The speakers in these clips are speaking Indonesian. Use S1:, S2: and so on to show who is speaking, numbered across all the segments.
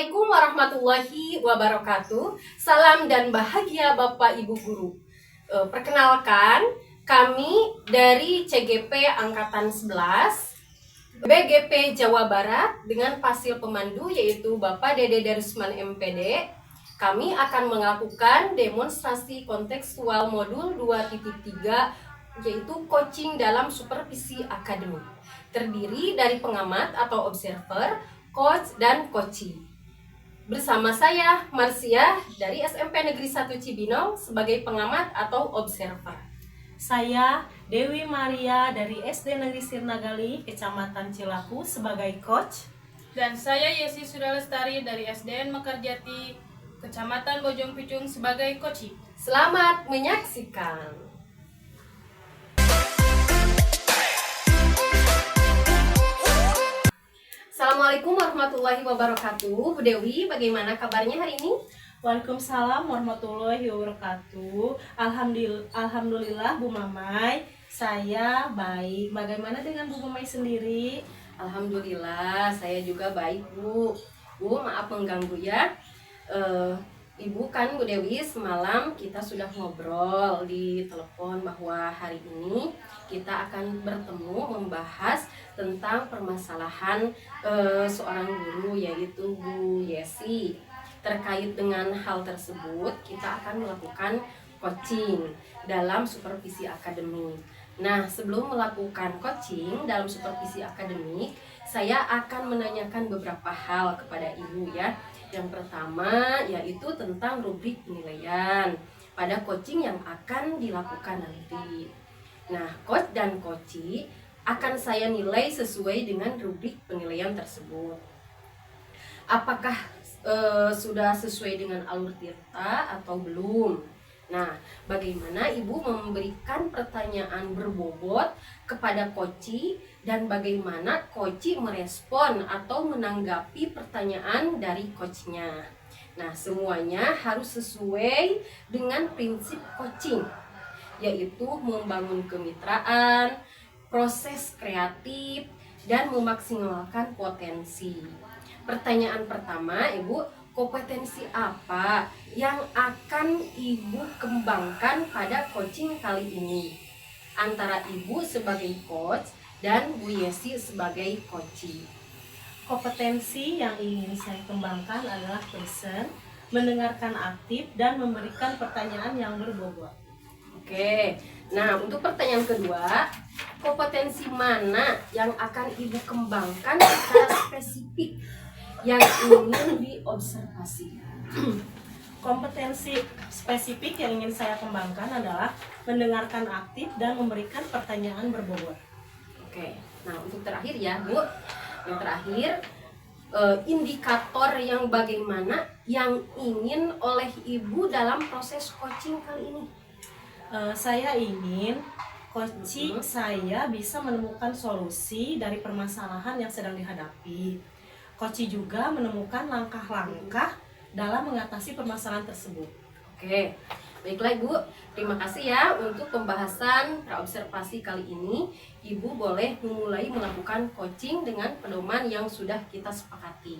S1: Assalamualaikum warahmatullahi wabarakatuh. Salam dan bahagia Bapak Ibu Guru. Perkenalkan, kami dari CGP Angkatan 11 BGP Jawa Barat dengan Pasil Pemandu yaitu Bapak Dede Darusman MPD. Kami akan melakukan demonstrasi kontekstual modul 2.3 yaitu coaching dalam supervisi akademik. Terdiri dari pengamat atau observer, coach, dan coachee. Bersama saya, Marsia, dari SMP Negeri 1 Cibinong sebagai pengamat atau observer.
S2: Saya, Dewi Maria dari SD Negeri Sirnagali, Kecamatan Cilaku sebagai coach.
S3: Dan saya Yesi Sudalestari dari SDN Mekarjati, Kecamatan Bojong Picung sebagai coachee.
S1: Selamat menyaksikan. Assalamualaikum warahmatullahi wabarakatuh. Bu Dewi, bagaimana kabarnya hari ini?
S2: Waalaikumsalam warahmatullahi wabarakatuh. Alhamdulillah Bu Mamai, saya baik. Bagaimana dengan Bu Mamai sendiri?
S1: Alhamdulillah, saya juga baik, Bu. Bu, maaf mengganggu ya. Ibu kan Bu Dewi semalam kita sudah ngobrol di telepon bahwa hari ini kita akan bertemu membahas tentang permasalahan seorang guru yaitu Bu Yesi. Terkait dengan hal tersebut, kita akan melakukan coaching dalam supervisi akademik. Nah, sebelum melakukan coaching dalam supervisi akademik, saya akan menanyakan beberapa hal kepada Ibu ya. Yang pertama yaitu tentang rubrik penilaian pada coaching yang akan dilakukan nanti. Nah, coach dan coachee akan saya nilai sesuai dengan rubrik penilaian tersebut. Apakah sudah sesuai dengan alur tirta atau belum? Nah, bagaimana Ibu memberikan pertanyaan berbobot kepada coachee dan bagaimana coachee merespon atau menanggapi pertanyaan dari coachnya. Nah, semuanya harus sesuai dengan prinsip coaching, yaitu membangun kemitraan, proses kreatif, dan memaksimalkan potensi. Pertanyaan pertama, Ibu, kompetensi apa yang akan Ibu kembangkan pada coaching kali ini? Antara Ibu sebagai coach dan Bu Yesi sebagai coachee.
S2: Kompetensi yang ingin saya kembangkan adalah listen, mendengarkan aktif, dan memberikan pertanyaan yang berbobot.
S1: Oke, nah untuk pertanyaan kedua, kompetensi mana yang akan Ibu kembangkan secara spesifik yang ingin diobservasi?
S2: Kompetensi spesifik yang ingin saya kembangkan adalah mendengarkan aktif dan memberikan pertanyaan berbobot.
S1: Oke, nah untuk terakhir ya Bu, yang terakhir indikator yang bagaimana yang ingin oleh Ibu dalam proses coaching kali ini?
S2: Saya ingin coaching saya bisa menemukan solusi dari permasalahan yang sedang dihadapi. Coaching juga menemukan langkah-langkah dalam mengatasi permasalahan tersebut.
S1: Oke, baiklah Ibu, terima kasih ya untuk pembahasan praobservasi kali ini. Ibu boleh memulai melakukan coaching dengan pedoman yang sudah kita sepakati.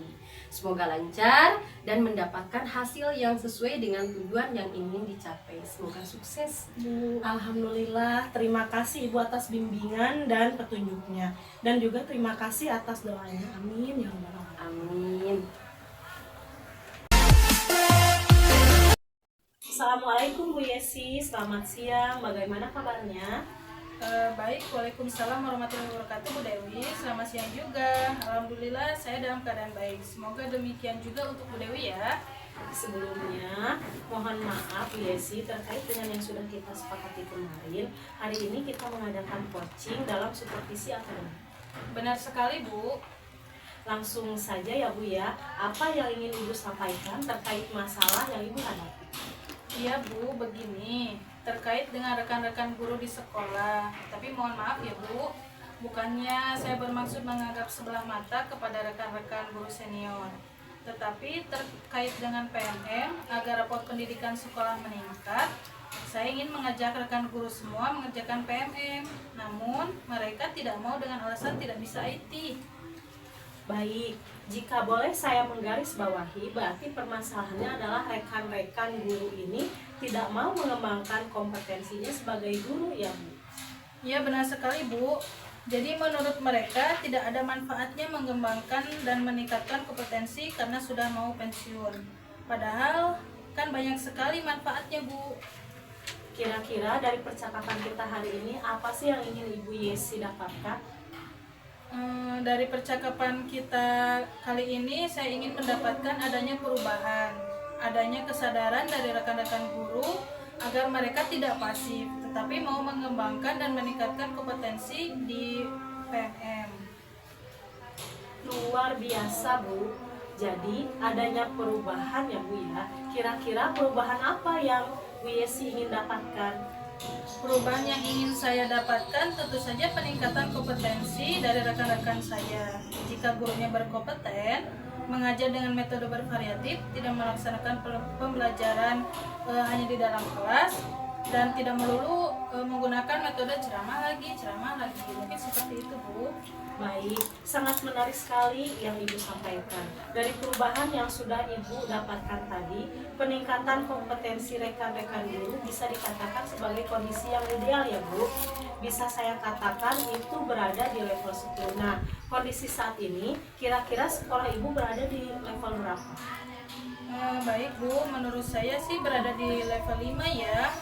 S1: Semoga lancar dan mendapatkan hasil yang sesuai dengan tujuan yang ingin dicapai. Semoga sukses, Bu.
S2: Alhamdulillah, terima kasih Ibu atas bimbingan dan petunjuknya. Dan juga terima kasih atas doanya. Amin ya rabbal alamin.
S1: Amin.
S2: Assalamualaikum Bu Yesi, selamat siang. Bagaimana kabarnya?
S3: Baik, Waalaikumsalam warahmatullahi wabarakatuh Bu Dewi. Selamat siang juga. Alhamdulillah saya dalam keadaan baik. Semoga demikian juga untuk Bu Dewi ya.
S2: Sebelumnya, mohon maaf Bu Yesi terkait dengan yang sudah kita sepakati kemarin. Hari ini kita mengadakan coaching dalam supervisi akademik.
S3: Benar sekali Bu.
S2: Langsung saja ya Bu ya, apa yang ingin Ibu sampaikan terkait masalah yang Ibu hadapi?
S3: Iya Bu, begini. Terkait dengan rekan-rekan guru di sekolah. Tapi mohon maaf ya Bu, bukannya saya bermaksud menganggap sebelah mata kepada rekan-rekan guru senior. Tetapi terkait dengan PMM, agar rapot pendidikan sekolah meningkat, saya ingin mengajak rekan guru semua mengerjakan PMM. Namun, mereka tidak mau dengan alasan tidak bisa IT.
S2: Baik, jika boleh saya menggarisbawahi, berarti permasalahannya adalah rekan-rekan guru ini tidak mau mengembangkan kompetensinya sebagai guru ya Bu?
S3: Iya benar sekali Bu. Jadi menurut mereka tidak ada manfaatnya mengembangkan dan meningkatkan kompetensi karena sudah mau pensiun. Padahal kan banyak sekali manfaatnya Bu.
S2: Kira-kira dari percakapan kita hari ini, apa sih yang ingin Ibu Yesi dapatkan?
S3: Dari percakapan kita kali ini saya ingin mendapatkan adanya perubahan, adanya kesadaran dari rekan-rekan guru agar mereka tidak pasif, tetapi mau mengembangkan dan meningkatkan kompetensi di PNM.
S2: Luar biasa Bu. Jadi adanya perubahan ya Bu ya. Kira-kira perubahan apa yang Bu Yesi ingin dapatkan?
S3: Perubahan yang ingin saya dapatkan tentu saja peningkatan kompetensi dari rekan-rekan saya. Jika gurunya berkompeten, mengajar dengan metode bervariatif, tidak melaksanakan pembelajaran hanya di dalam kelas, dan tidak melulu menggunakan metode ceramah lagi. Mungkin seperti itu Bu.
S2: Baik, sangat menarik sekali yang Ibu sampaikan. Dari perubahan yang sudah Ibu dapatkan tadi, peningkatan kompetensi rekan-rekan guru bisa dikatakan sebagai kondisi yang ideal ya Bu. Bisa saya katakan itu berada di level 10. Nah, kondisi saat ini kira-kira sekolah Ibu berada di level berapa?
S3: Baik Bu, menurut saya sih berada di level 5 ya.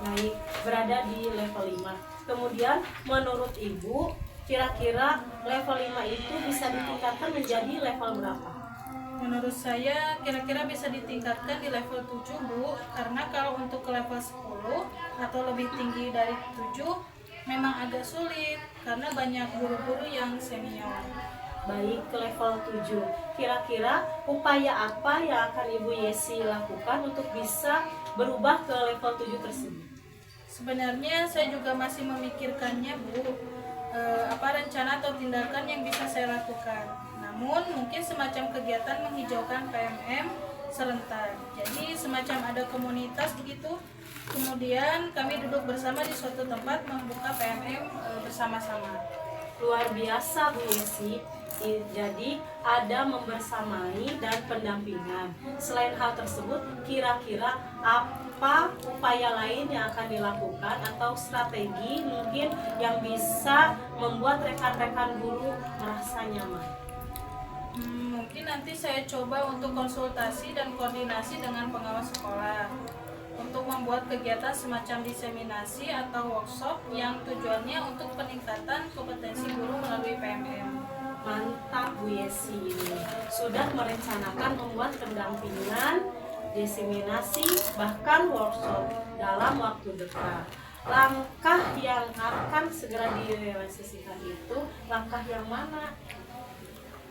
S2: Baik, berada di level 5. Kemudian menurut Ibu, kira-kira level 5 itu bisa ditingkatkan menjadi level berapa?
S3: Menurut saya kira-kira bisa ditingkatkan di level 7 Bu, karena kalau untuk ke level 10 atau lebih tinggi dari 7 memang agak sulit karena banyak guru-guru yang senior.
S2: Baik, ke level 7. Kira-kira upaya apa yang akan Ibu Yesi lakukan untuk bisa berubah ke level 7 tersebut?
S3: Sebenarnya saya juga masih memikirkannya Bu, apa rencana atau tindakan yang bisa saya lakukan. Namun mungkin semacam kegiatan menghijaukan PMM serentak. Jadi semacam ada komunitas begitu. Kemudian kami duduk bersama di suatu tempat membuka PMM bersama-sama.
S2: Luar biasa Bu Yesi. Jadi ada membersamai dan pendampingan. Selain hal tersebut, kira-kira apa upaya lain yang akan dilakukan atau strategi mungkin yang bisa membuat rekan-rekan guru merasa nyaman?
S3: Mungkin nanti saya coba untuk konsultasi dan koordinasi dengan pengawas sekolah untuk membuat kegiatan semacam diseminasi atau workshop yang tujuannya untuk peningkatan kompetensi guru melalui PMM.
S2: Mantap Bu Yesi ini sudah merencanakan membuat pendampingan, diseminasi, bahkan workshop dalam waktu dekat. Langkah yang akan segera direalisasikan itu langkah yang mana?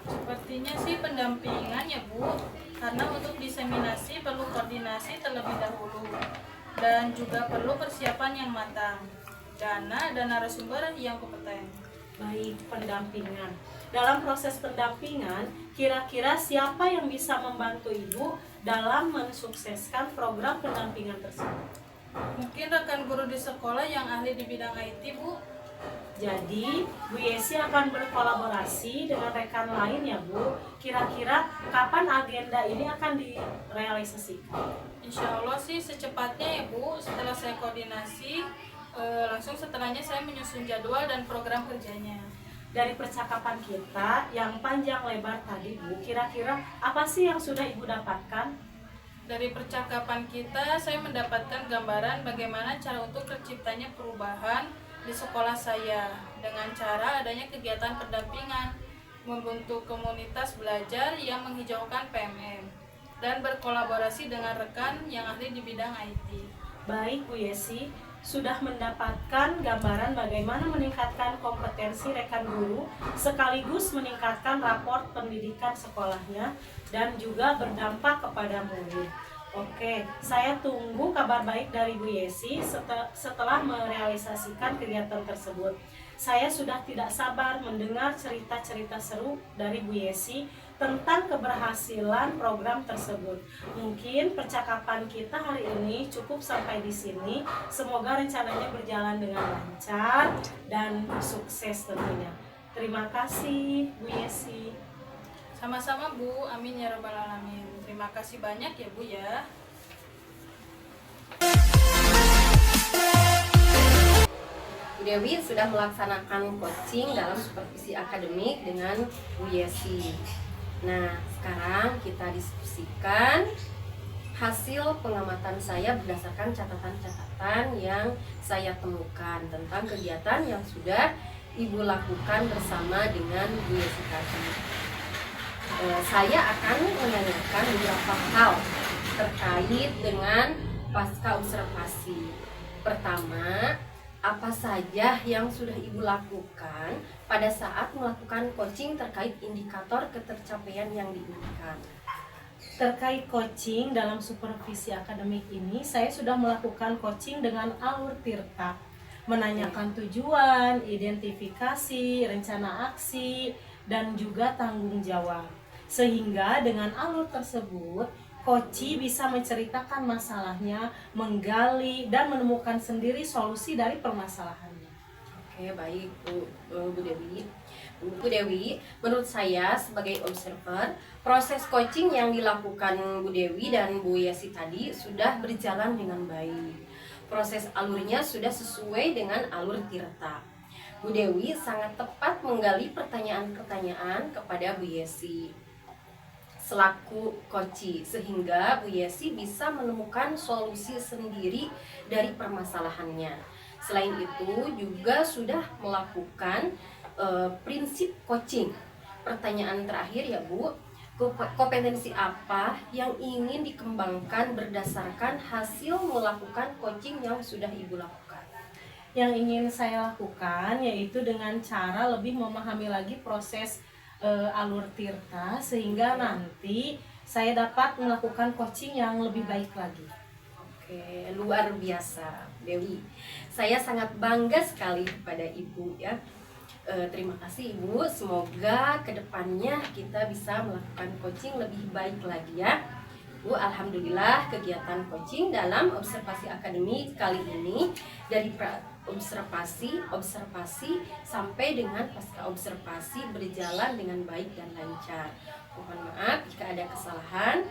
S3: Sepertinya sih pendampingan ya Bu, karena untuk diseminasi perlu koordinasi terlebih dahulu dan juga perlu persiapan yang matang, dana dan narasumber yang kompeten.
S2: Baik, pendampingan. Dalam proses pendampingan, kira-kira siapa yang bisa membantu Ibu dalam mensukseskan program pendampingan tersebut?
S3: Mungkin rekan guru di sekolah yang ahli di bidang IT Bu.
S2: Jadi, Bu Yesi akan berkolaborasi dengan rekan lain ya Bu. Kira-kira kapan agenda ini akan direalisasikan?
S3: Insya Allah sih secepatnya ya Bu, setelah saya koordinasi, langsung setelahnya saya menyusun jadwal dan program kerjanya.
S2: Dari percakapan kita yang panjang lebar tadi Bu, kira-kira apa sih yang sudah Ibu dapatkan?
S3: Dari percakapan kita, saya mendapatkan gambaran bagaimana cara untuk terciptanya perubahan di sekolah saya dengan cara adanya kegiatan pendampingan, membentuk komunitas belajar yang menghijaukan PMM, dan berkolaborasi dengan rekan yang ahli di bidang IT.
S2: Baik Bu Yesi, sudah mendapatkan gambaran bagaimana meningkatkan kompetensi rekan guru sekaligus meningkatkan raport pendidikan sekolahnya dan juga berdampak kepada murid. Oke, saya tunggu kabar baik dari Bu Yesi setelah merealisasikan kegiatan tersebut. Saya sudah tidak sabar mendengar cerita-cerita seru dari Bu Yesi tentang keberhasilan program tersebut. Mungkin percakapan kita hari ini cukup sampai di sini. Semoga rencananya berjalan dengan lancar dan sukses tentunya. Terima kasih Bu Yesi.
S3: Sama-sama Bu, amin ya robbal alamin. Terima kasih banyak ya Bu ya.
S1: Bu Dewi sudah melaksanakan coaching dalam supervisi akademik dengan Bu Yesi. Nah, sekarang kita diskusikan hasil pengamatan saya berdasarkan catatan-catatan yang saya temukan tentang kegiatan yang sudah Ibu lakukan bersama dengan Bu Yesi tadi. Saya akan menanyakan beberapa hal terkait dengan pasca observasi. Pertama, apa saja yang sudah Ibu lakukan pada saat melakukan coaching terkait indikator ketercapaian yang diinginkan?
S2: Terkait coaching dalam supervisi akademik ini, saya sudah melakukan coaching dengan alur tirta, menanyakan tujuan, identifikasi, rencana aksi, dan juga tanggung jawab. Sehingga dengan alur tersebut, coach bisa menceritakan masalahnya, menggali, dan menemukan sendiri solusi dari permasalahannya.
S1: Oke, baik Bu Dewi. Bu Dewi, menurut saya sebagai observer, proses coaching yang dilakukan Bu Dewi dan Bu Yesi tadi sudah berjalan dengan baik. Proses alurnya sudah sesuai dengan alur tirta. Bu Dewi sangat tepat menggali pertanyaan-pertanyaan kepada Bu Yesi selaku coach, sehingga Bu Yesi bisa menemukan solusi sendiri dari permasalahannya. Selain itu juga sudah melakukan prinsip coaching. Pertanyaan terakhir ya Bu, kompetensi apa yang ingin dikembangkan berdasarkan hasil melakukan coaching yang sudah Ibu lakukan?
S2: Yang ingin saya lakukan yaitu dengan cara lebih memahami lagi proses alur tirta, sehingga nanti saya dapat melakukan coaching yang lebih baik lagi.
S1: Oke, luar biasa Dewi. Saya sangat bangga sekali kepada Ibu ya. Terima kasih Ibu. Semoga kedepannya kita bisa melakukan coaching lebih baik lagi ya. Bu, alhamdulillah kegiatan coaching dalam observasi akademik kali ini dari observasi sampai dengan pasca observasi berjalan dengan baik dan lancar. Mohon maaf jika ada kesalahan.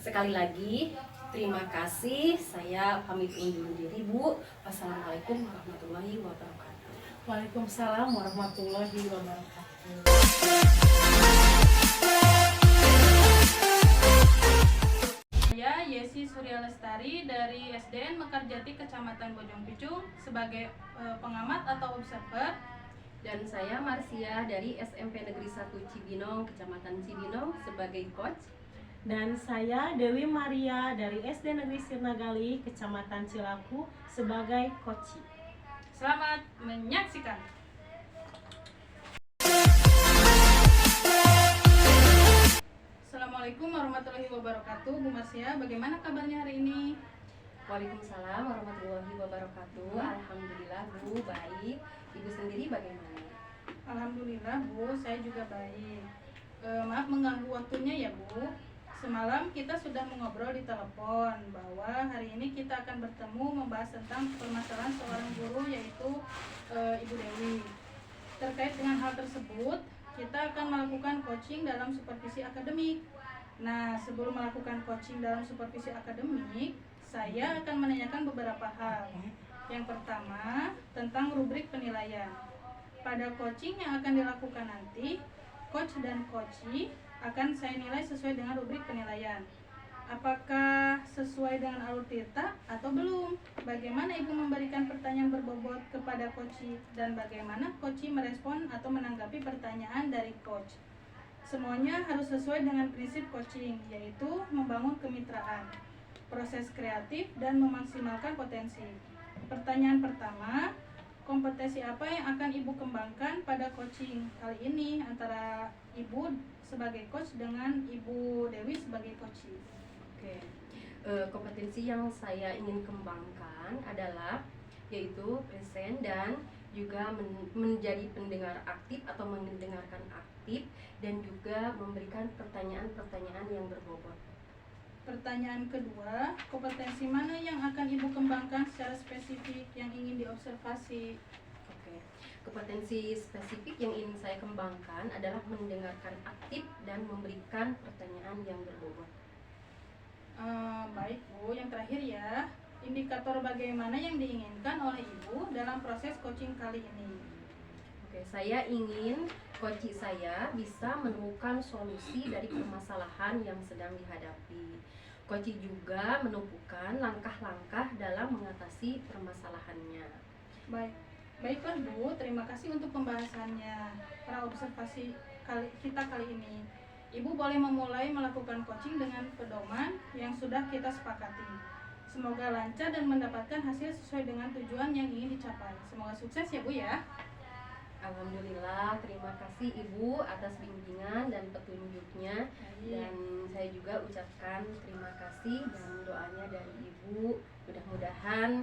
S1: Sekali lagi terima kasih. Saya pamit undur diri Bu. Wassalamualaikum warahmatullahi wabarakatuh.
S2: Waalaikumsalam warahmatullahi wabarakatuh.
S3: Saya Yesi Surya Lestari dari SDN Mekarjati Kecamatan Bojong Picung sebagai pengamat atau observer.
S1: Dan saya Marsia dari SMP Negeri 1 Cibinong, Kecamatan Cibinong sebagai coach.
S2: Dan saya Dewi Maria dari SD Negeri Sirnagali, Kecamatan Cilaku sebagai coach.
S3: Selamat menyaksikan. Assalamualaikum warahmatullahi wabarakatuh. Bu Marsia, bagaimana kabarnya hari ini?
S1: Waalaikumsalam warahmatullahi wabarakatuh. Alhamdulillah Bu, baik. Ibu sendiri bagaimana?
S3: Alhamdulillah Bu, saya juga baik. Maaf mengganggu waktunya ya Bu. Semalam kita sudah mengobrol di telepon bahwa hari ini kita akan bertemu membahas tentang permasalahan seorang guru yaitu Ibu Dewi. Terkait dengan hal tersebut, kita akan melakukan coaching dalam supervisi akademik. Nah, sebelum melakukan coaching dalam supervisi akademik, saya akan menanyakan beberapa hal. Yang pertama, tentang rubrik penilaian. Pada coaching yang akan dilakukan nanti, coach dan coachee akan saya nilai sesuai dengan rubrik penilaian. Apakah sesuai dengan alur tirta atau belum? Bagaimana Ibu memberikan pertanyaan berbobot kepada coachee dan bagaimana coachee merespon atau menanggapi pertanyaan dari coach? Semuanya harus sesuai dengan prinsip coaching, yaitu membangun kemitraan, proses kreatif, dan memaksimalkan potensi. Pertanyaan pertama, kompetensi apa yang akan Ibu kembangkan pada coaching kali ini antara Ibu sebagai coach dengan Ibu Dewi sebagai coachee?
S1: Oke. Kompetensi yang saya ingin kembangkan adalah yaitu present dan juga menjadi pendengar aktif atau mendengarkan aktif dan juga memberikan pertanyaan-pertanyaan yang berbobot.
S3: Pertanyaan kedua, kompetensi mana yang akan Ibu kembangkan secara spesifik yang ingin diobservasi?
S1: Oke. Kompetensi spesifik yang ingin saya kembangkan adalah mendengarkan aktif dan memberikan pertanyaan yang berbobot.
S3: Baik Bu, yang terakhir ya, indikator bagaimana yang diinginkan oleh Ibu dalam proses coaching kali ini?
S1: Oke, saya ingin coach saya bisa menemukan solusi dari permasalahan yang sedang dihadapi. Coach juga menumpukan langkah-langkah dalam mengatasi permasalahannya.
S3: Baiklah Bu, terima kasih untuk pembahasannya. Para observasi kita kali ini, Ibu boleh memulai melakukan coaching dengan pedoman yang sudah kita sepakati. Semoga lancar dan mendapatkan hasil sesuai dengan tujuan yang ingin dicapai. Semoga sukses ya Bu ya.
S1: Alhamdulillah, terima kasih Ibu atas bimbingan dan petunjuknya. Dan saya juga ucapkan terima kasih dan doanya dari Ibu. Mudah-mudahan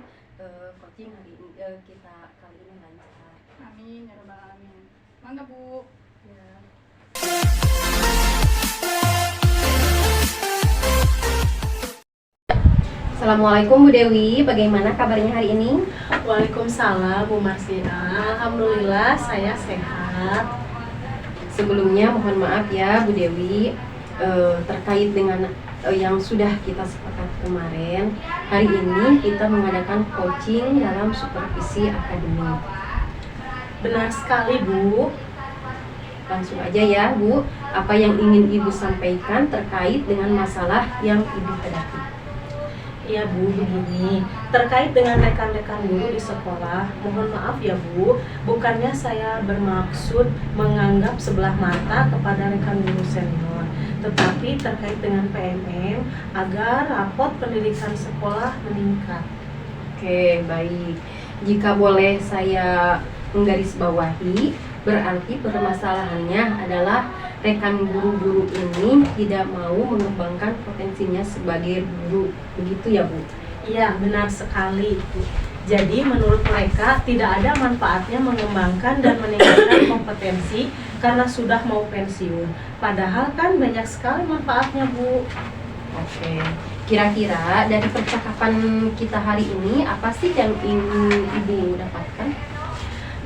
S1: coaching hari ini kita kali ini lancar.
S3: Amin ya rabbal alamin. Mangga Bu.
S1: Ya. Assalamualaikum Bu Dewi, bagaimana kabarnya hari ini?
S2: Waalaikumsalam Bu Marsina. Alhamdulillah saya sehat.
S1: Sebelumnya mohon maaf ya Bu Dewi, terkait dengan yang sudah kita sepakat kemarin. Hari ini kita mengadakan coaching dalam supervisi akademik.
S2: Benar sekali Bu.
S1: Langsung aja ya Bu, apa yang ingin Ibu sampaikan terkait dengan masalah yang Ibu hadapi?
S2: Iya Bu, begini, terkait dengan rekan-rekan guru di sekolah, mohon maaf ya Bu, bukannya saya bermaksud menganggap sebelah mata kepada rekan guru senior, tetapi terkait dengan PMM agar rapot pendidikan sekolah meningkat.
S1: Oke, baik. Jika boleh saya menggarisbawahi, berarti permasalahannya adalah rekan guru-guru ini tidak mau mengembangkan potensinya sebagai guru, begitu ya Bu?
S2: Iya, benar sekali Bu. Jadi menurut mereka tidak ada manfaatnya mengembangkan dan meningkatkan kompetensi karena sudah mau pensiun. Padahal kan banyak sekali manfaatnya Bu.
S1: Oke, kira-kira dari percakapan kita hari ini apa sih yang ingin Ibu dapatkan?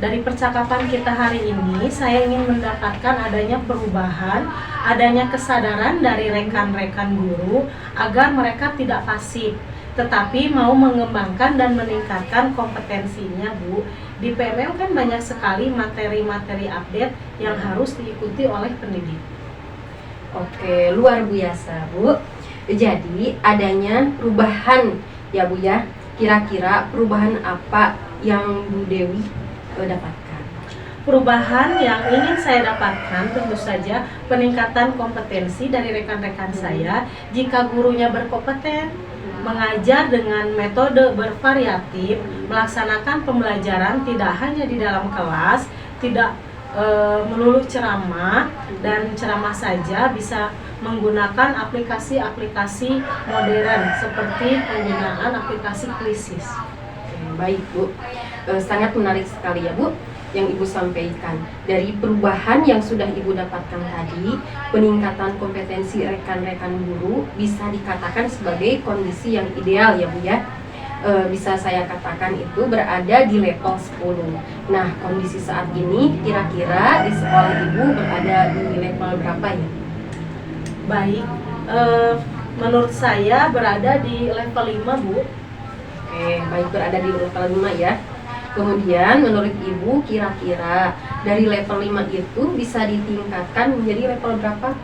S2: Dari percakapan kita hari ini, saya ingin mendapatkan adanya perubahan, adanya kesadaran dari rekan-rekan guru agar mereka tidak pasif, tetapi mau mengembangkan dan meningkatkan kompetensinya Bu. Di PMM kan banyak sekali materi-materi update yang harus diikuti oleh pendidik.
S1: Oke, luar biasa Bu. Jadi adanya perubahan ya Bu ya. Kira-kira perubahan apa yang Bu Dewi dapatkan?
S2: Perubahan yang ingin saya dapatkan tentu saja peningkatan kompetensi dari rekan-rekan saya jika gurunya berkompeten, mengajar dengan metode bervariatif, melaksanakan pembelajaran tidak hanya di dalam kelas, tidak melulu ceramah dan ceramah saja, bisa menggunakan aplikasi-aplikasi modern seperti penggunaan aplikasi Quizzes.
S1: Baik Bu, sangat menarik sekali ya Bu yang Ibu sampaikan. Dari perubahan yang sudah Ibu dapatkan tadi, peningkatan kompetensi rekan-rekan guru bisa dikatakan sebagai kondisi yang ideal ya Bu ya. Bisa saya katakan itu berada di level 10. Nah, kondisi saat ini kira-kira di sekolah Ibu berada di level berapa ya?
S2: Baik, menurut saya berada di level 5 Bu.
S1: Oke, baik, berada di level 5 ya. Kemudian menurut Ibu kira-kira dari level 5 itu bisa ditingkatkan menjadi level berapa?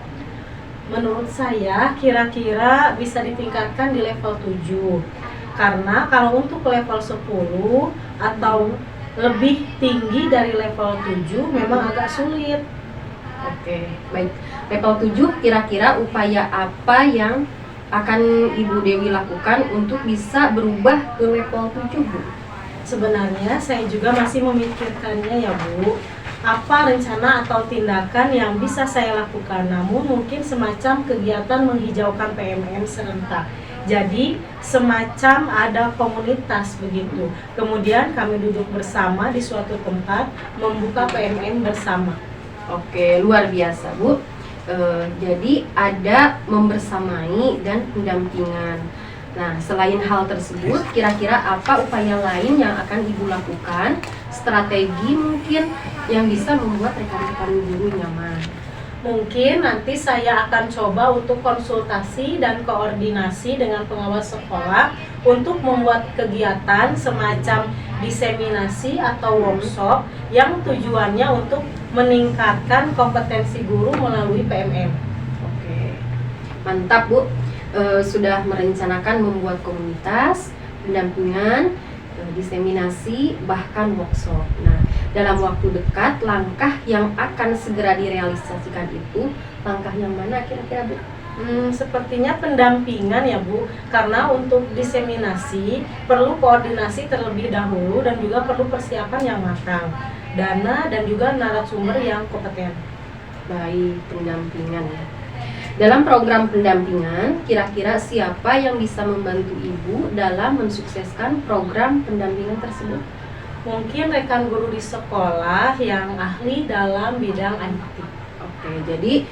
S2: Menurut saya kira-kira bisa ditingkatkan di level 7. Karena kalau untuk level 10 atau lebih tinggi dari level 7 memang agak sulit.
S1: Oke, baik. Level 7 kira-kira upaya apa yang akan Ibu Dewi lakukan untuk bisa berubah ke level 7 Bu?
S2: Sebenarnya saya juga masih memikirkannya ya Bu. Apa rencana atau tindakan yang bisa saya lakukan? Namun mungkin semacam kegiatan menghijaukan PMM serentak. Jadi semacam ada komunitas begitu. Kemudian kami duduk bersama di suatu tempat membuka PMM bersama.
S1: Oke, luar biasa Bu. Jadi ada membersamai dan pendampingan. Nah, selain hal tersebut, kira-kira apa upaya lain yang akan Ibu lakukan, strategi mungkin yang bisa membuat rekan-rekan guru nyaman?
S2: Mungkin nanti saya akan coba untuk konsultasi dan koordinasi dengan pengawas sekolah untuk membuat kegiatan semacam diseminasi atau workshop yang tujuannya untuk meningkatkan kompetensi guru melalui PMM.
S1: Oke, mantap Bu. Sudah merencanakan membuat komunitas, pendampingan, diseminasi, bahkan workshop. Nah, dalam waktu dekat, langkah yang akan segera direalisasikan itu, langkah yang mana kira-kira Bu?
S2: Sepertinya pendampingan ya Bu, karena untuk diseminasi perlu koordinasi terlebih dahulu dan juga perlu persiapan yang matang, dana dan juga narasumber yang kompeten.
S1: Baik, pendampingan ya. Dalam program pendampingan, kira-kira siapa yang bisa membantu Ibu dalam mensukseskan program pendampingan tersebut?
S2: Mungkin rekan guru di sekolah yang ahli dalam bidang IT.
S1: Oke, jadi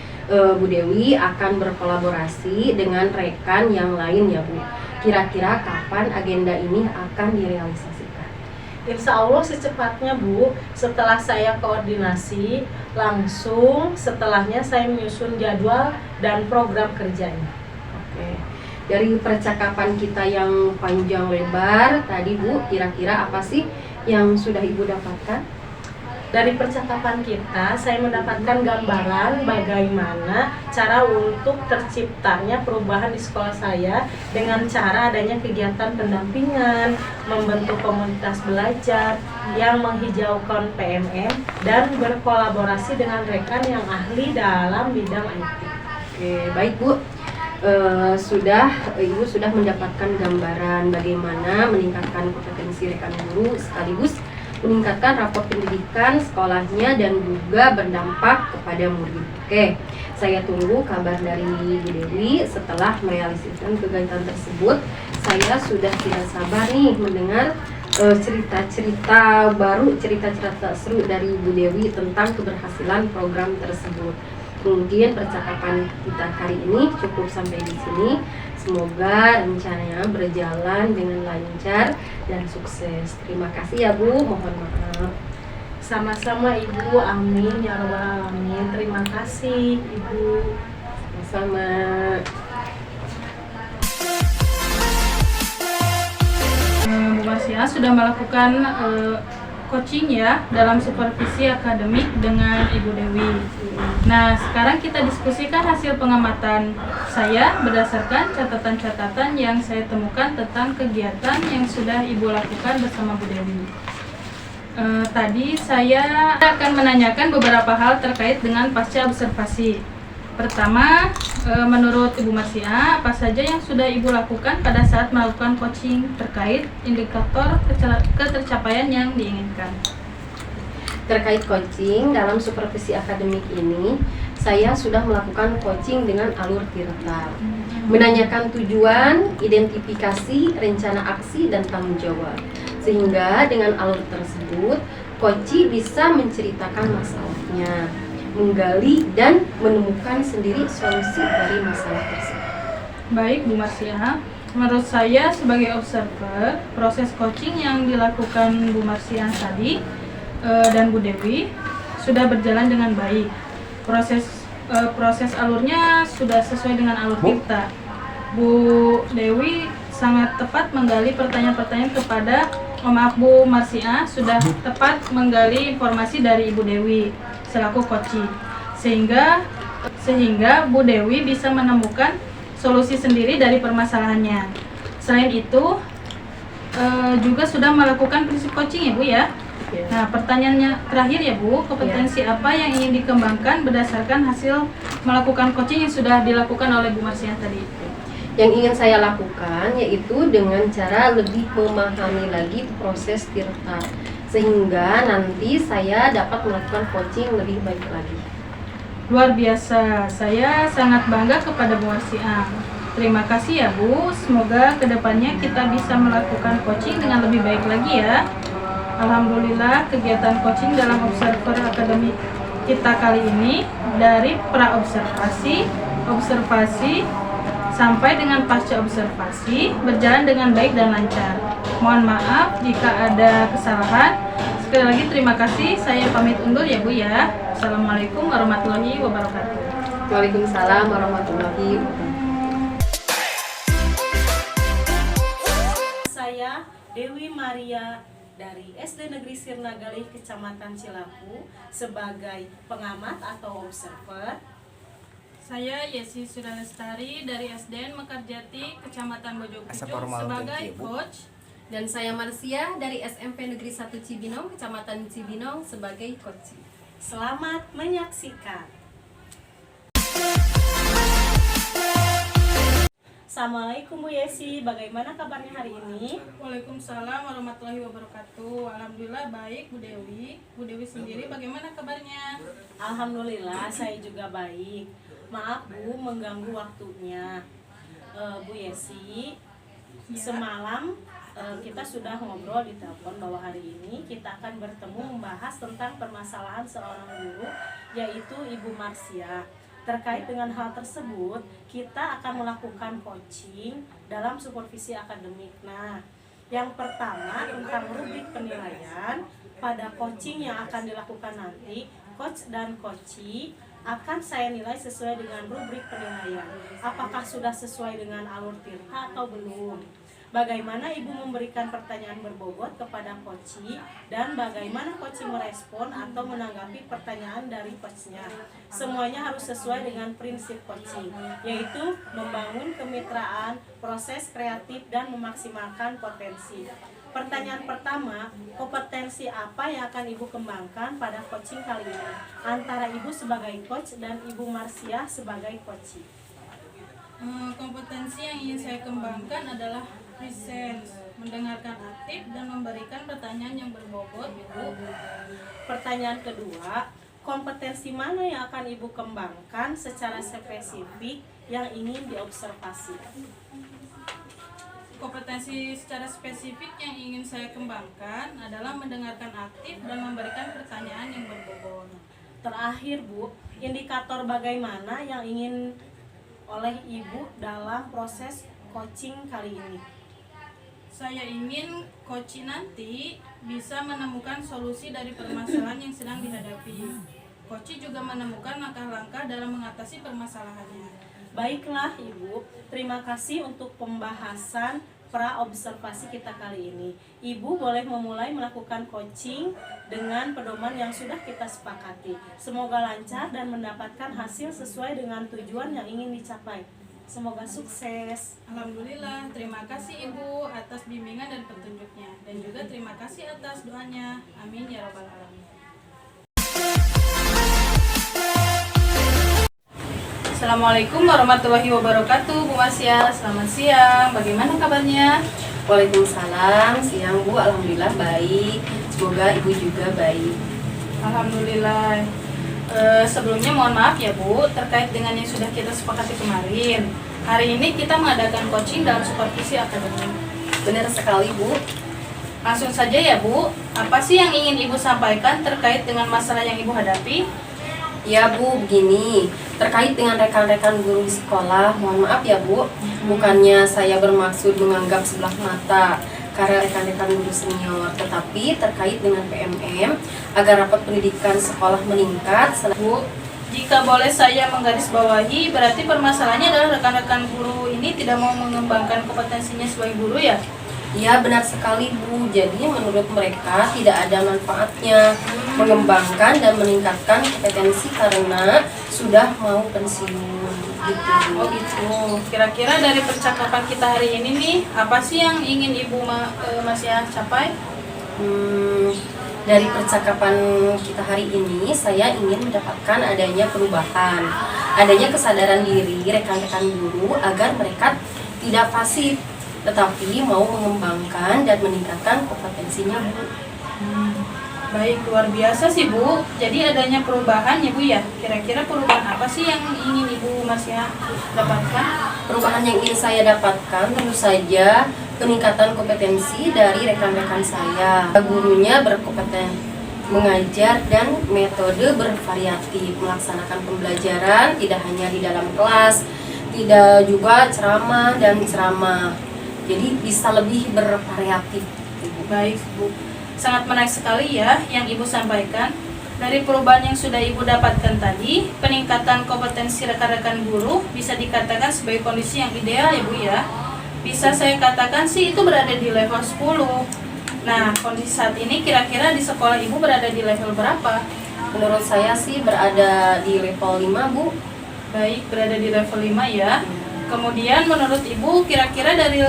S1: Bu Dewi akan berkolaborasi dengan rekan yang lain ya Bu. Kira-kira kapan agenda ini akan direalisasikan?
S2: Insya Allah secepatnya Bu, setelah saya koordinasi, langsung setelahnya saya menyusun jadwal dan program kerjanya.
S1: Oke, dari percakapan kita yang panjang lebar tadi Bu, kira-kira apa sih yang sudah Ibu dapatkan?
S2: Dari percakapan kita, saya mendapatkan gambaran bagaimana cara untuk terciptanya perubahan di sekolah saya dengan cara adanya kegiatan pendampingan, membentuk komunitas belajar yang menghijaukan PMM, dan berkolaborasi dengan rekan yang ahli dalam bidang IT.
S1: Oke, baik Bu. Ibu sudah mendapatkan gambaran bagaimana meningkatkan kompetensi rekan guru sekaligus meningkatkan rapor pendidikan sekolahnya dan juga berdampak kepada murid. Oke, saya tunggu kabar dari Bu Dewi setelah merealisasikan kegiatan tersebut. Saya sudah tidak sabar nih mendengar cerita-cerita baru, cerita-cerita seru dari Bu Dewi tentang keberhasilan program tersebut. Mungkin percakapan kita kali ini cukup sampai di sini. Semoga rencananya berjalan dengan lancar dan sukses. Terima kasih ya Bu, mohon maaf.
S2: Sama-sama Ibu, amin ya rabbal alamin. Terima kasih Ibu.
S1: Sama-sama.
S3: Bu Marsia sudah melakukan coaching ya dalam supervisi akademik dengan Ibu Dewi. Nah, sekarang kita diskusikan hasil pengamatan saya berdasarkan catatan-catatan yang saya temukan tentang kegiatan yang sudah Ibu lakukan bersama Bu Dewi. Tadi saya akan menanyakan beberapa hal terkait dengan pasca observasi. Pertama, menurut Ibu Marsia, apa saja yang sudah Ibu lakukan pada saat melakukan coaching terkait indikator ketercapaian yang diinginkan?
S1: Terkait coaching dalam supervisi akademik ini, saya sudah melakukan coaching dengan alur tirta, menanyakan tujuan, identifikasi, rencana aksi, dan tanggung jawab. Sehingga dengan alur tersebut, coach bisa menceritakan masalahnya, menggali dan menemukan sendiri solusi dari masalah tersebut.
S3: Baik Bu Marsia, menurut saya sebagai observer, proses coaching yang dilakukan Bu Marsia tadi dan Bu Dewi sudah berjalan dengan baik. Proses alurnya sudah sesuai dengan alur kita. Bu Dewi sangat tepat menggali pertanyaan-pertanyaan kepada Bu Marsia, sudah tepat menggali informasi dari Ibu Dewi selaku coaching, sehingga Bu Dewi bisa menemukan solusi sendiri dari permasalahannya. Selain itu juga sudah melakukan prinsip coaching ya Bu ya. Nah, pertanyaannya terakhir ya Bu, kompetensi apa yang ingin dikembangkan berdasarkan hasil melakukan coaching yang sudah dilakukan oleh Bu Marsia tadi?
S1: Yang ingin saya lakukan yaitu dengan cara lebih memahami lagi proses tirta, sehingga nanti saya dapat melakukan coaching lebih baik lagi.
S3: Luar biasa, saya sangat bangga kepada Bu Marsia. Terima kasih ya Bu, semoga kedepannya kita bisa melakukan coaching dengan lebih baik lagi ya. Alhamdulillah, kegiatan coaching dalam observer akademik kita kali ini dari pra-observasi, observasi, sampai dengan pasca observasi berjalan dengan baik dan lancar. Mohon maaf jika ada kesalahan. Sekali lagi terima kasih. Saya pamit undur ya Bu ya. Assalamualaikum warahmatullahi wabarakatuh.
S1: Waalaikumsalam warahmatullahi wabarakatuh.
S2: Saya Dewi Maria dari SD Negeri Sirna Galih, Kecamatan Cilaku, sebagai pengamat atau observer.
S3: Saya Yesi Sudalestari dari SDN Mekarjati, Kecamatan Bojongkucuk, sebagai coach.
S1: Dan saya Marsia dari SMP Negeri 1 Cibinong, Kecamatan Cibinong, sebagai coach.
S2: Selamat menyaksikan. Assalamualaikum Bu Yesi, bagaimana kabarnya hari ini?
S3: Waalaikumsalam warahmatullahi wabarakatuh. Alhamdulillah baik Bu Dewi. Bu Dewi sendiri bagaimana kabarnya?
S2: Alhamdulillah saya juga baik. Maaf Bu mengganggu waktunya. Bu Yesi, semalam kita sudah ngobrol di telepon bahwa hari ini kita akan bertemu membahas tentang permasalahan seorang guru, yaitu Ibu Marsia. Terkait dengan hal tersebut, kita akan melakukan coaching dalam supervisi akademik. Nah, yang pertama tentang rubrik penilaian. Pada coaching yang akan dilakukan nanti, coach dan coachee akan saya nilai sesuai dengan rubrik penilaian. Apakah sudah sesuai dengan alur tirta atau belum? Bagaimana Ibu memberikan pertanyaan berbobot kepada coachee dan bagaimana coachee merespon atau menanggapi pertanyaan dari coachnya. Semuanya harus sesuai dengan prinsip coaching, yaitu membangun kemitraan, proses kreatif, dan memaksimalkan potensi. Pertanyaan pertama, kompetensi apa yang akan Ibu kembangkan pada coaching kali ini antara Ibu sebagai coach dan Ibu Marsia sebagai coachee?
S3: Kompetensi yang ingin saya kembangkan adalah presence, mendengarkan aktif, dan memberikan pertanyaan yang berbobot, Bu.
S2: Pertanyaan kedua, kompetensi mana yang akan Ibu kembangkan secara spesifik yang ingin diobservasi?
S3: Kompetensi secara spesifik yang ingin saya kembangkan adalah mendengarkan aktif dan memberikan pertanyaan yang berbobot.
S2: Terakhir Bu, indikator bagaimana yang ingin oleh Ibu dalam proses coaching kali ini?
S3: Saya ingin coaching nanti bisa menemukan solusi dari permasalahan yang sedang dihadapi. Coaching juga menemukan langkah-langkah dalam mengatasi permasalahannya.
S2: Baiklah Ibu, terima kasih untuk pembahasan pra-observasi kita kali ini. Ibu boleh memulai melakukan coaching dengan pedoman yang sudah kita sepakati. Semoga lancar dan mendapatkan hasil sesuai dengan tujuan yang ingin dicapai. Semoga sukses.
S3: Alhamdulillah, terima kasih Ibu atas bimbingan dan petunjuknya. Dan juga terima kasih atas doanya. Amin ya rabbal alamin. Assalamualaikum warahmatullahi wabarakatuh. Bu Marsia, selamat siang. Bagaimana kabarnya?
S1: Waalaikumsalam, siang Bu, alhamdulillah baik. Semoga Ibu juga baik.
S3: Alhamdulillah. Sebelumnya mohon maaf ya Bu, terkait dengan yang sudah kita sepakati kemarin. Hari ini kita mengadakan coaching dalam supervisi akademik.
S1: Benar sekali Bu.
S3: Langsung saja ya Bu, apa sih yang ingin Ibu sampaikan terkait dengan masalah yang Ibu hadapi?
S1: Ya Bu, begini, terkait dengan rekan-rekan guru di sekolah, mohon maaf ya Bu, bukannya saya bermaksud menganggap sebelah mata karena rekan-rekan guru senior, tetapi terkait dengan PMM agar rapat pendidikan sekolah meningkat.
S3: Bu, jika boleh saya menggarisbawahi, berarti permasalahannya adalah rekan-rekan guru ini tidak mau mengembangkan kompetensinya sebagai guru ya?
S1: Ya benar sekali Bu, jadi menurut mereka tidak ada manfaatnya mengembangkan dan meningkatkan kompetensi karena sudah mau pensiun gitu.
S3: Oh gitu. Kira-kira dari percakapan kita hari ini nih, apa sih yang ingin Ibu masih capai?
S1: Dari percakapan kita hari ini, saya ingin mendapatkan adanya perubahan, adanya kesadaran diri rekan-rekan guru agar mereka tidak pasif, tetapi mau mengembangkan dan meningkatkan kompetensinya Bu.
S3: Baik, luar biasa sih Bu. Jadi adanya perubahan ya Bu ya. Kira-kira perubahan apa sih yang ingin Ibu masih dapatkan?
S1: Perubahan yang ingin saya dapatkan tentu saja peningkatan kompetensi dari rekan-rekan saya. Gurunya berkompeten mengajar dan metode bervariatif, melaksanakan pembelajaran tidak hanya di dalam kelas, tidak juga ceramah dan ceramah. Jadi bisa lebih bervariatif.
S3: Baik Bu, sangat menarik sekali ya yang Ibu sampaikan. Dari perubahan yang sudah Ibu dapatkan tadi, peningkatan kompetensi rekan-rekan guru bisa dikatakan sebagai kondisi yang ideal ya Bu ya. Bisa saya katakan sih itu berada di level 10. Nah, kondisi saat ini kira-kira di sekolah Ibu berada di level berapa?
S1: Menurut saya sih berada di level 5 Bu.
S3: Baik, berada di level 5 ya. Kemudian menurut Ibu kira-kira dari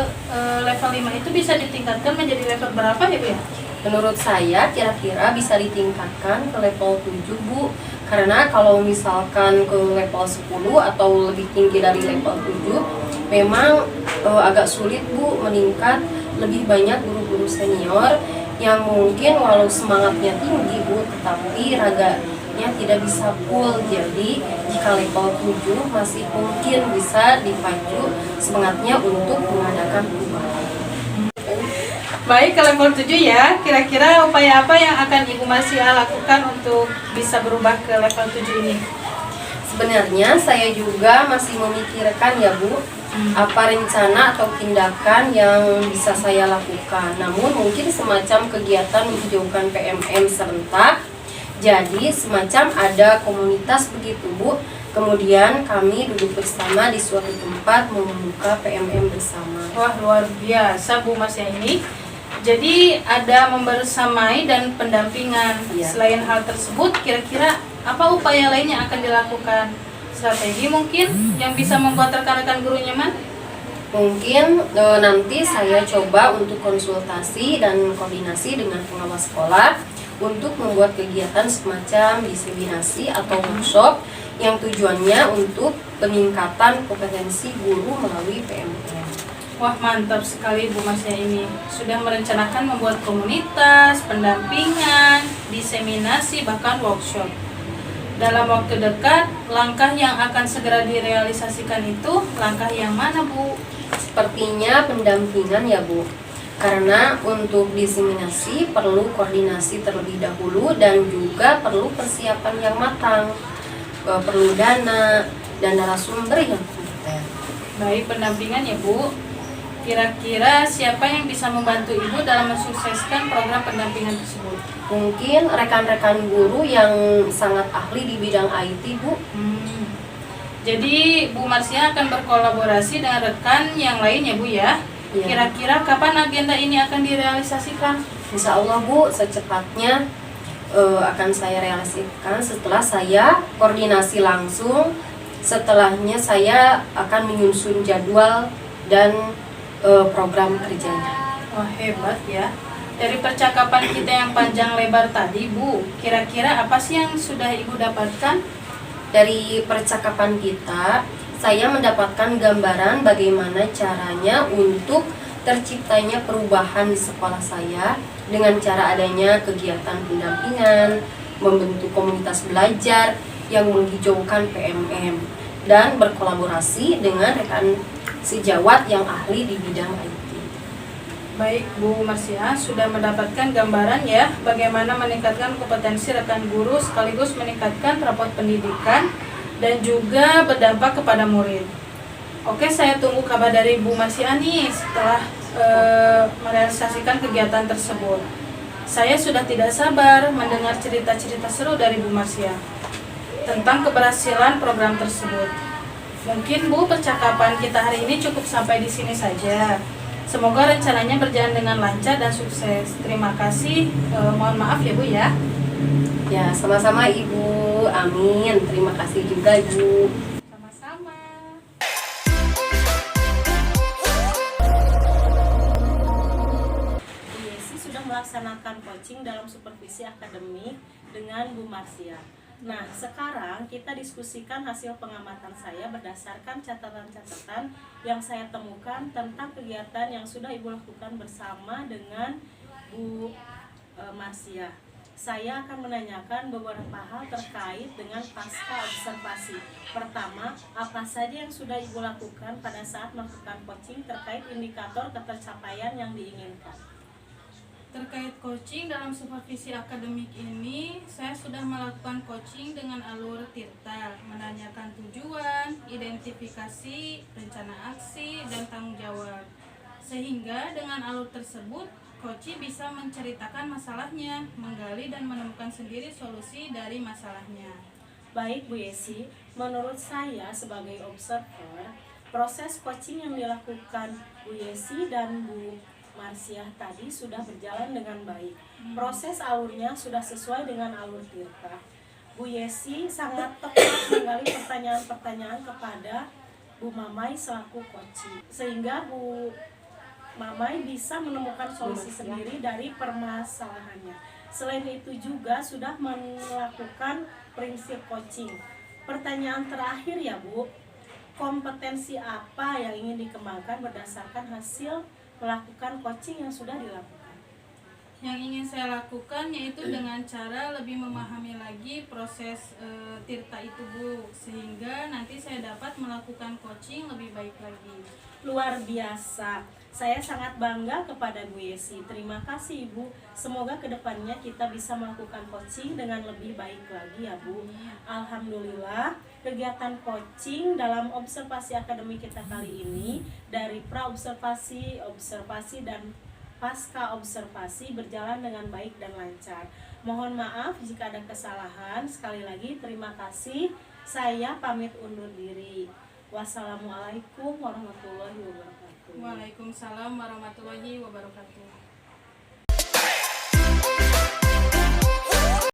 S3: level 5 itu bisa ditingkatkan menjadi level berapa ya Bu ya?
S1: Menurut saya kira-kira bisa ditingkatkan ke level 7 Bu. Karena kalau misalkan ke level 10 atau lebih tinggi dari level 7 memang agak sulit Bu meningkat. Lebih banyak guru-guru senior yang mungkin walau semangatnya tinggi Bu, tetapi raganya tidak bisa full. Jadi jika level 7 masih mungkin bisa dipacu semangatnya untuk mengadakan perubahan.
S3: Baik, ke level 7 ya, kira-kira upaya apa yang akan Ibu Marsia lakukan untuk bisa berubah ke level 7 ini?
S1: Sebenarnya saya juga masih memikirkan ya Bu, apa rencana atau tindakan yang bisa saya lakukan. Namun mungkin semacam kegiatan menghijaukan PMM serentak. Jadi semacam ada komunitas begitu Bu. Kemudian kami duduk bersama di suatu tempat membuka PMM bersama.
S3: Wah, luar biasa Bu Marsia ini. Jadi ada membersamai dan pendampingan.
S1: Iya.
S3: Selain hal tersebut, kira-kira apa upaya lain yang akan dilakukan? Strategi mungkin yang bisa membuat rekan-rekan guru nyaman?
S1: Mungkin nanti saya coba untuk konsultasi dan koordinasi dengan pengawas sekolah untuk membuat kegiatan semacam diseminasi atau workshop yang tujuannya untuk peningkatan kompetensi guru melalui PMM.
S3: Wah, mantap sekali Bu Marsia ini. Sudah merencanakan membuat komunitas, pendampingan, diseminasi, bahkan workshop. Dalam waktu dekat, langkah yang akan segera direalisasikan itu langkah yang mana Bu?
S1: Sepertinya pendampingan ya Bu. Karena untuk diseminasi perlu koordinasi terlebih dahulu dan juga perlu persiapan yang matang. Perlu dana dan narasumber yang kompeten.
S3: Baik, pendampingan ya Bu. Kira-kira siapa yang bisa membantu Ibu dalam mensukseskan program pendampingan tersebut?
S1: Mungkin rekan-rekan guru yang sangat ahli di bidang IT Bu.
S3: Jadi Bu Marsia akan berkolaborasi dengan rekan yang lain ya Bu ya?
S1: Iya.
S3: Kira-kira kapan agenda ini akan direalisasikan?
S1: Insya Allah Bu, secepatnya akan saya realisasikan setelah saya koordinasi langsung. Setelahnya saya akan menyusun jadwal dan program kerjanya.
S3: Wah, hebat ya. Dari percakapan kita yang panjang lebar tadi Bu, kira-kira apa sih yang sudah Ibu dapatkan?
S1: Dari percakapan kita, saya mendapatkan gambaran bagaimana caranya untuk terciptanya perubahan di sekolah saya dengan cara adanya kegiatan pendampingan, membentuk komunitas belajar yang menghijaukan PMM, dan berkolaborasi dengan rekan sejawat yang ahli di bidang IT.
S3: Baik, Bu Marsia sudah mendapatkan gambaran ya bagaimana meningkatkan kompetensi rekan guru sekaligus meningkatkan raport pendidikan dan juga berdampak kepada murid. Oke, saya tunggu kabar dari Bu Marsia nih setelah merealisasikan kegiatan tersebut. Saya sudah tidak sabar mendengar cerita-cerita seru dari Bu Marsia tentang keberhasilan program tersebut. Mungkin Bu, percakapan kita hari ini cukup sampai di sini saja. Semoga rencananya berjalan dengan lancar dan sukses. Terima kasih. Mohon maaf ya Bu ya.
S1: Ya, sama-sama Ibu. Amin. Terima kasih juga Ibu.
S3: Sama-sama.
S2: Yesi sudah melaksanakan coaching dalam supervisi akademik dengan Bu Marsia. Nah, sekarang kita diskusikan hasil pengamatan saya berdasarkan catatan-catatan yang saya temukan tentang kegiatan yang sudah Ibu lakukan bersama dengan Bu Marsia. Saya akan menanyakan beberapa hal terkait dengan pasca observasi. Pertama, apa saja yang sudah Ibu lakukan pada saat melakukan coaching terkait indikator ketercapaian yang diinginkan?
S3: Terkait coaching dalam supervisi akademik ini, saya sudah melakukan coaching dengan alur Tirta, menanyakan tujuan, identifikasi, rencana aksi, dan tanggung jawab. Sehingga dengan alur tersebut, coach bisa menceritakan masalahnya, menggali dan menemukan sendiri solusi dari masalahnya.
S2: Baik Bu Yesi, menurut saya sebagai observer, proses coaching yang dilakukan Bu Yesi dan Bu Marsiah tadi sudah berjalan dengan baik. Proses alurnya sudah sesuai dengan alur Tirta. Bu Yesi sangat tepat menggali pertanyaan-pertanyaan kepada Bu Mamai selaku coaching, sehingga Bu Mamai bisa menemukan solusi sendiri dari permasalahannya. Selain itu juga sudah melakukan prinsip coaching. Pertanyaan terakhir ya Bu, kompetensi apa yang ingin dikembangkan berdasarkan hasil melakukan coaching yang sudah dilakukan?
S3: Yang ingin saya lakukan yaitu dengan cara lebih memahami lagi proses Tirta itu Bu, sehingga nanti saya dapat melakukan coaching lebih baik lagi.
S2: Luar biasa. Saya sangat bangga kepada Bu Yesi. Terima kasih Ibu. Semoga kedepannya kita bisa melakukan coaching dengan lebih baik lagi ya Bu. Alhamdulillah, kegiatan coaching dalam observasi akademik kita kali ini dari pra-observasi, observasi, dan pasca observasi berjalan dengan baik dan lancar. Mohon maaf jika ada kesalahan. Sekali lagi terima kasih. Saya pamit undur diri. Wassalamualaikum warahmatullahi wabarakatuh.
S3: Waalaikumsalam warahmatullahi wabarakatuh.